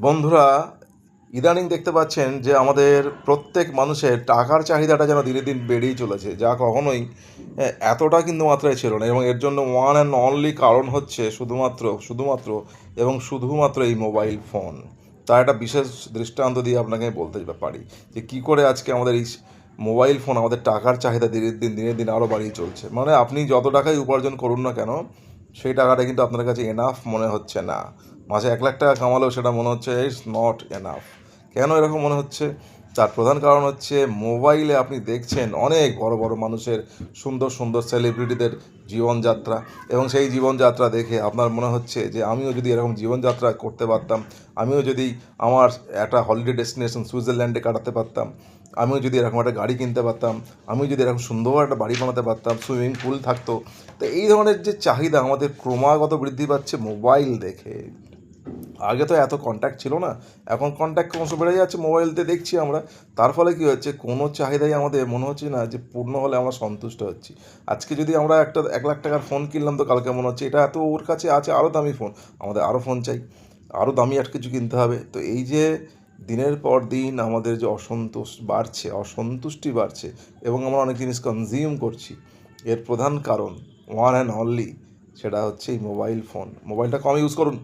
বন্ধুরা, ইদানিং দেখতে পাচ্ছেন যে আমাদের প্রত্যেক মানুষের টাকার চাহিদাটা যেন দিনে দিন বেড়েই চলেছে, যা কখনোই এতটা কিন্তু মাত্রায় ছিল না। এবং এর জন্য ওয়ান অ্যান্ড অনলি কারণ হচ্ছে শুধুমাত্র এই মোবাইল ফোন। তার একটা বিশেষ দৃষ্টান্ত দিয়ে আপনাকে আমি বলতে পারি যে কী করে আজকে আমাদের এই মোবাইল ফোন আমাদের টাকার চাহিদা দিনের দিন আরও বাড়িয়ে চলছে। মানে আপনি যত টাকাই উপার্জন করুন না কেন, সেই টাকাটা কিন্তু আপনার কাছে এনাফ মনে হচ্ছে না। মাসে 1 লাখ টাকা কামালেও সেটা মনে হচ্ছে ইটস নট এনাফ। কেন এরকম মনে হচ্ছে? তার প্রধান কারণ হচ্ছে মোবাইলে আপনি দেখছেন অনেক বড় বড় মানুষের সুন্দর সুন্দর সেলিব্রিটিদের জীবনযাত্রা, এবং সেই জীবনযাত্রা দেখে আপনার মনে হচ্ছে যে আমিও যদি এরকম জীবনযাত্রা করতে পারতাম, আমিও যদি আমার একটা হলিডে ডেস্টিনেশন সুইজারল্যান্ডে কাটাতে পারতাম, আমিও যদি এরকম একটা গাড়ি কিনতে পারতাম, আমিও যদি এরকম সুন্দর একটা বাড়ি বানাতে পারতাম, সুইমিং পুল থাকতো। তো এই ধরনের যে চাহিদা আমাদের ক্রমাগত বৃদ্ধি পাচ্ছে মোবাইল দেখে। আগে তো এত কন্ট্যাক্ট ছিল না, এখন কন্ট্যাক্ট ক্রমশ বেড়ে যাচ্ছে, মোবাইলতে দেখছি আমরা। তার ফলে কী হচ্ছে, কোনো চাহিদাই আমাদের মনে হচ্ছে না যে পূর্ণ হলে আমরা সন্তুষ্ট হচ্ছি। আজকে যদি আমরা একটা 1 লাখ টাকার ফোন কিনলাম, তো কালকে মনে হচ্ছে এটা এত ওর কাছে আছে আরও দামি ফোন, আমাদের আরও ফোন চাই, আরও দামি আর কিছু কিনতে হবে। তো এই যে দিনের পর দিন আমাদের যে অসন্তুষ্টি বাড়ছে এবং আমরা অনেক জিনিস কনজিউম করছি, এর প্রধান কারণ ওয়ান অ্যান্ড অনলি সেটা হচ্ছে এই মোবাইল ফোন। মোবাইলটা কম ইউজ করুন।